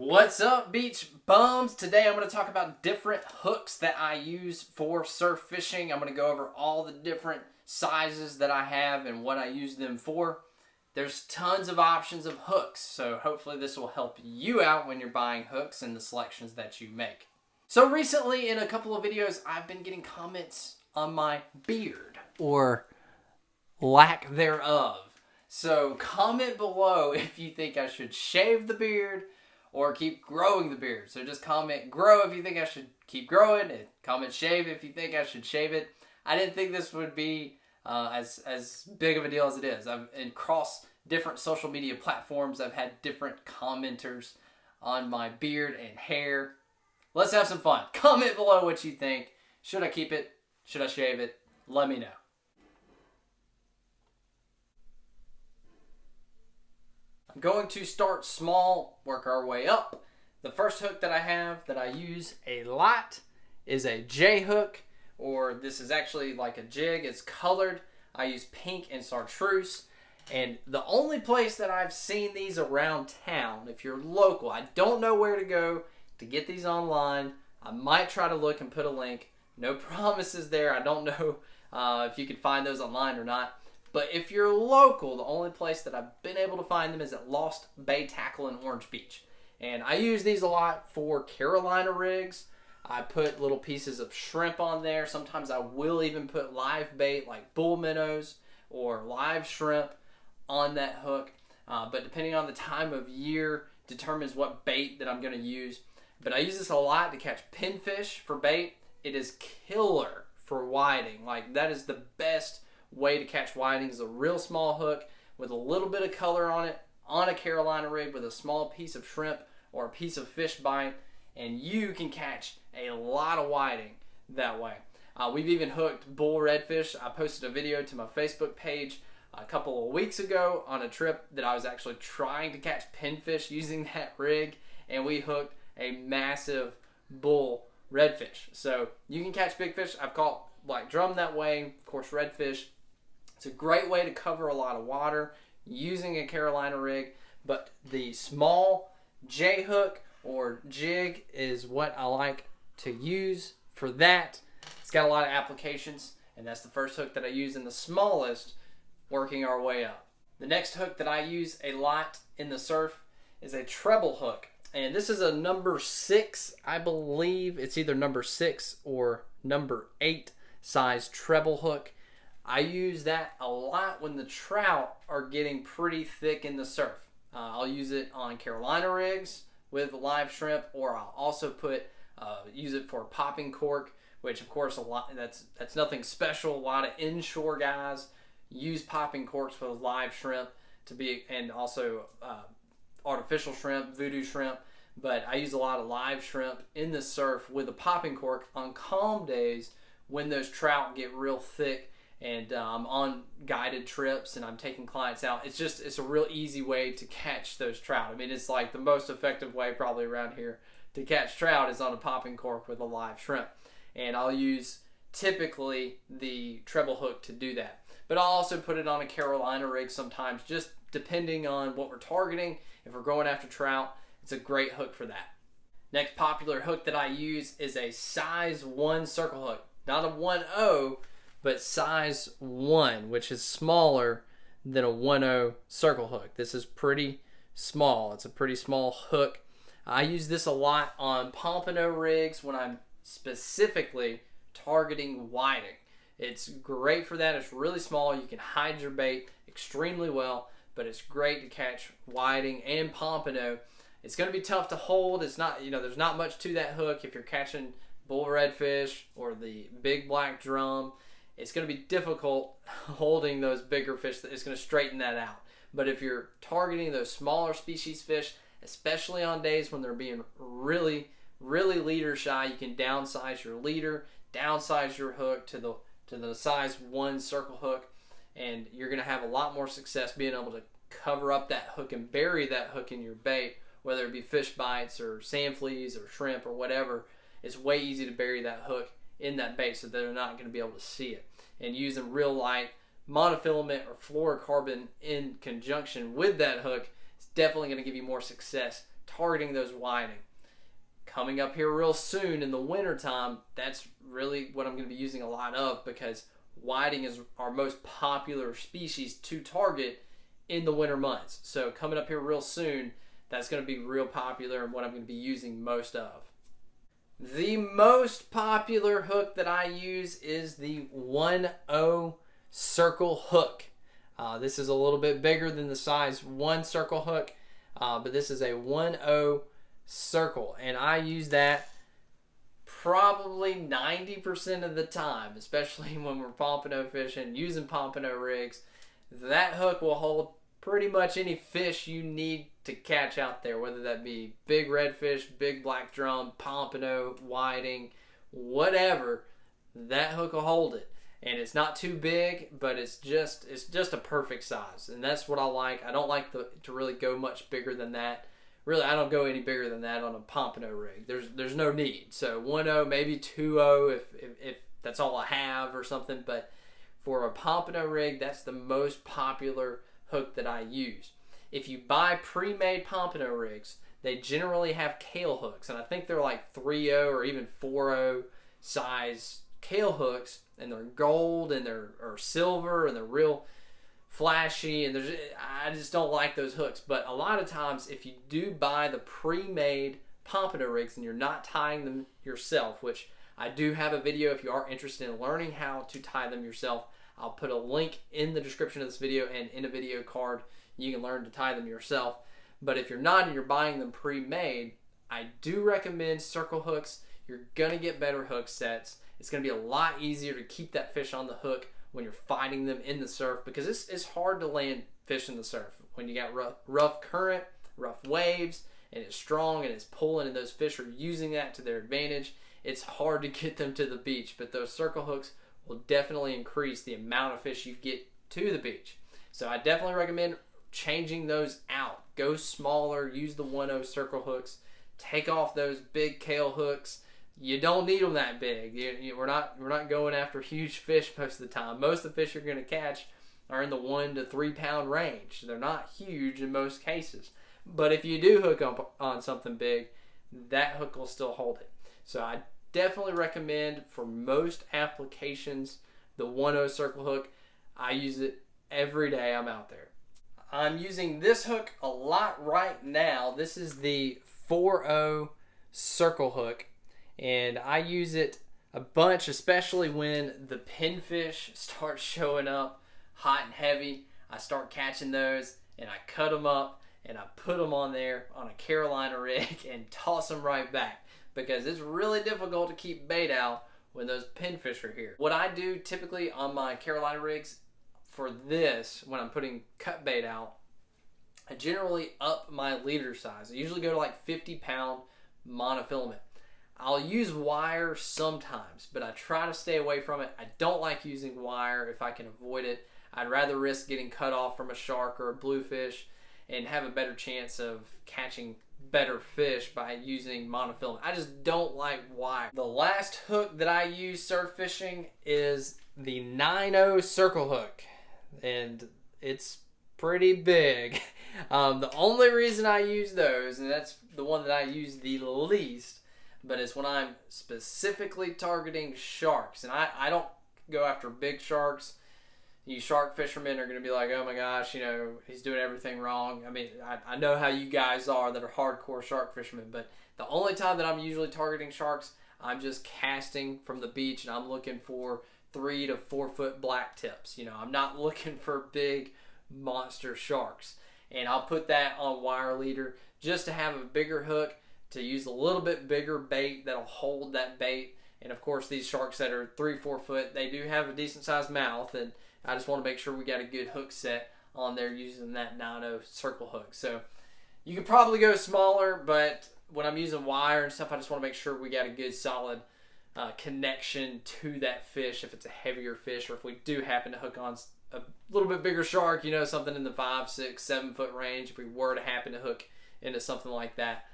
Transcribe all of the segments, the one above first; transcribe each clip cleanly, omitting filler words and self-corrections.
What's up, beach bums? Today I'm going to talk about different hooks that I use for surf fishing. I'm going to go over all the different sizes that I have and what I use them for. There's tons of options of hooks, so hopefully this will help you out when you're buying hooks and the selections that you make. So recently in a couple of videos I've been getting comments on my beard or lack thereof. So comment below if you think I should shave the beard or keep growing the beard. So just comment grow if you think I should keep growing, and comment shave if you think I should shave it. I didn't think this would be as big of a deal as it is. I've across different social media platforms, I've had different commenters on my beard and hair. Let's have some fun. Comment below what you think. Should I keep it? Should I shave it? Let me know. I'm going to start small, work our way up. The first hook that I have that I use a lot is a J hook, or this is actually like a jig. It's colored. I use pink and chartreuse. And the only place that I've seen these around town, if you're local, I don't know where to go to get these online. I might try to look and put a link. No promises there. I don't know if you can find those online or not. But if you're local, the only place that I've been able to find them is at Lost Bay Tackle in Orange Beach. And I use these a lot for Carolina rigs. I put little pieces of shrimp on there. Sometimes I will even put live bait like bull minnows or live shrimp on that hook. But depending on the time of year determines what bait that I'm going to use. But I use this a lot to catch pinfish for bait. It is killer for whiting. Like, that is the best way to catch whiting, is a real small hook with a little bit of color on it on a Carolina rig with a small piece of shrimp or a piece of fish bite, and you can catch a lot of whiting that way. We've even hooked bull redfish. I posted a video to my Facebook page a couple of weeks ago on a trip that I was actually trying to catch pinfish using that rig, and we hooked a massive bull redfish. So you can catch big fish. I've caught like drum that way, of course redfish. It's a great way to cover a lot of water using a Carolina rig, but the small J hook or jig is what I like to use for that. It's got a lot of applications, and that's the first hook that I use in the smallest, working our way up. The next hook that I use a lot in the surf is a treble hook, and this is a number 6, I believe. It's either number 6 or number 8 size treble hook. I use that a lot when the trout are getting pretty thick in the surf. I'll use it on Carolina rigs with live shrimp, or I'll also use it for popping cork, which of course that's nothing special. A lot of inshore guys use popping corks with live shrimp and also artificial shrimp, voodoo shrimp. But I use a lot of live shrimp in the surf with a popping cork on calm days when those trout get real thick, and I'm on guided trips and I'm taking clients out. It's a real easy way to catch those trout. I mean, it's like the most effective way probably around here to catch trout is on a popping cork with a live shrimp. And I'll use typically the treble hook to do that. But I'll also put it on a Carolina rig sometimes, just depending on what we're targeting. If we're going after trout, it's a great hook for that. Next popular hook that I use is a size 1 circle hook. Not a 1.0, but size 1, which is smaller than a 1.0 circle hook. This is pretty small. It's a pretty small hook. I use this a lot on pompano rigs when I'm specifically targeting whiting. It's great for that. It's really small. You can hide your bait extremely well, but it's great to catch whiting and pompano. It's going to be tough to hold. It's not, there's not much to that hook if you're catching bull redfish or the big black drum. It's going to be difficult holding those bigger fish. It's going to straighten that out. But if you're targeting those smaller species fish, especially on days when they're being really, really leader shy, you can downsize your leader, downsize your hook to the size 1 circle hook, and you're going to have a lot more success being able to cover up that hook and bury that hook in your bait, whether it be fish bites or sand fleas or shrimp or whatever. It's way easy to bury that hook in that bait so they're not going to be able to see it. And using real light monofilament or fluorocarbon in conjunction with that hook is definitely going to give you more success targeting those whiting. Coming up here real soon in the wintertime, that's really what I'm going to be using a lot of, because whiting is our most popular species to target in the winter months. So coming up here real soon, that's going to be real popular and what I'm going to be using most of. The most popular hook that I use is the 1/0 circle hook. This is a little bit bigger than the size 1 circle hook, but this is a 1/0 circle, and I use that probably 90% of the time, especially when we're pompano fishing, using pompano rigs. That hook will hold pretty much any fish you need to catch out there, whether that be big redfish, big black drum, pompano, whiting, whatever. That hook will hold it, and it's not too big, but it's just a perfect size, and that's what I like. I don't like to really go much bigger than that. Really, I don't go any bigger than that on a pompano rig. There's no need. So 1/0, maybe 2/0 if that's all I have or something. But for a pompano rig, that's the most popular hook that I use. If you buy pre-made pompano rigs, they generally have Kahle hooks, and I think they're like 3/0 or even 4/0 size Kahle hooks, and they're gold and they're silver and they're real flashy, and I just don't like those hooks. But a lot of times, if you do buy the pre-made pompano rigs and you're not tying them yourself, which I do have a video if you are interested in learning how to tie them yourself, I'll put a link in the description of this video and in a video card. You can learn to tie them yourself. But if you're not and you're buying them pre-made, I do recommend circle hooks. You're going to get better hook sets. It's going to be a lot easier to keep that fish on the hook when you're fighting them in the surf, because it's hard to land fish in the surf when you got rough current, rough waves, and it's strong and it's pulling, and those fish are using that to their advantage. It's hard to get them to the beach, but those circle hooks will definitely increase the amount of fish you get to the beach. So I definitely recommend changing those out. Go smaller, use the 1/0 circle hooks, take off those big Kahle hooks. You don't need them that big. We're not going after huge fish most of the time. Most of the fish you're going to catch are in the 1 to 3 pound range. They're not huge in most cases. But if you do hook up on something big, that hook will still hold it. So I definitely recommend, for most applications, the 1/0 circle hook. I use it every day I'm out there. I'm using this hook a lot right now. This is the 4/0 circle hook, and I use it a bunch, especially when the pinfish start showing up hot and heavy. I start catching those, and I cut them up, and I put them on there on a Carolina rig and toss them right back, because it's really difficult to keep bait out when those pinfish are here. What I do typically on my Carolina rigs for this, when I'm putting cut bait out, I generally up my leader size. I usually go to like 50-pound monofilament. I'll use wire sometimes, but I try to stay away from it. I don't like using wire if I can avoid it. I'd rather risk getting cut off from a shark or a bluefish and have a better chance of catching better fish by using monofilament. I just don't like wire. The last hook that I use surf fishing is the 9/0 circle hook, and it's pretty big. The only reason I use those, and that's the one that I use the least, but it's when I'm specifically targeting sharks. And I don't go after big sharks. You shark fishermen are going to be like, oh my gosh, he's doing everything wrong. I mean, I know how you guys are that are hardcore shark fishermen, but the only time that I'm usually targeting sharks, I'm just casting from the beach and I'm looking for 3 to 4 foot black tips. I'm not looking for big monster sharks. And I'll put that on wire leader just to have a bigger hook, to use a little bit bigger bait that'll hold that bait. And of course, these sharks that are 3-4 foot, they do have a decent sized mouth, and I just want to make sure we got a good hook set on there using that 9/0 circle hook. So you could probably go smaller, but when I'm using wire and stuff, I just want to make sure we got a good solid connection to that fish if it's a heavier fish, or if we do happen to hook on a little bit bigger shark, something in the 5, 6, 7 foot range. If we were to happen to hook into something like that,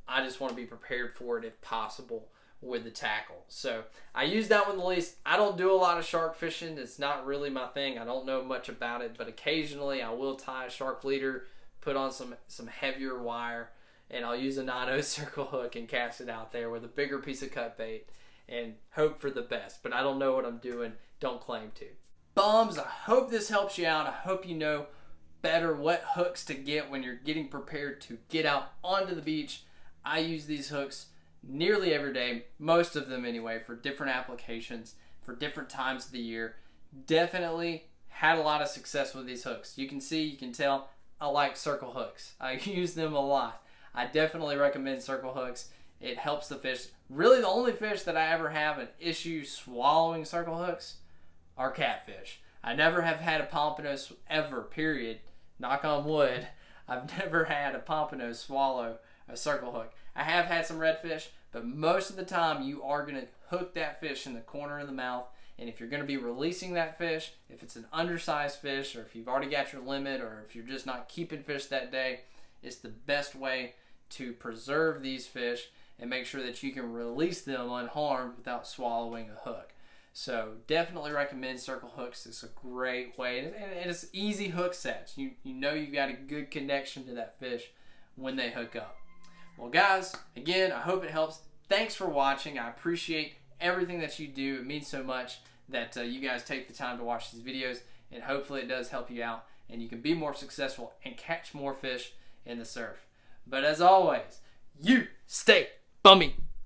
I just want to be prepared for it if possible with the tackle. So I use that one the least. I don't do a lot of shark fishing. It's not really my thing. I don't know much about it, but occasionally I will tie a shark leader, put on some heavier wire, and I'll use a 9/0 circle hook and cast it out there with a bigger piece of cut bait and hope for the best. But I don't know what I'm doing. Don't claim to. Bums, I hope this helps you out. I hope you know better what hooks to get when you're getting prepared to get out onto the beach. I use these hooks nearly every day, most of them anyway, for different applications, for different times of the year. Definitely had a lot of success with these hooks. You can tell I like circle hooks. I use them a lot. I definitely recommend circle hooks. It helps the fish. Really, the only fish that I ever have an issue swallowing circle hooks are catfish. I never have had a pompano ever, period. Knock on wood. I've never had a pompano swallow a circle hook. I have had some redfish, but most of the time you are going to hook that fish in the corner of the mouth. And if you're going to be releasing that fish, if it's an undersized fish, or if you've already got your limit, or if you're just not keeping fish that day, it's the best way to preserve these fish and make sure that you can release them unharmed without swallowing a hook. So definitely recommend circle hooks. It's a great way, and it's easy hook sets. You know you got a good connection to that fish when they hook up. Well, guys, again, I hope it helps. Thanks for watching. I appreciate everything that you do. It means so much that you guys take the time to watch these videos, and hopefully it does help you out and you can be more successful and catch more fish in the surf. But as always, you stay bummy.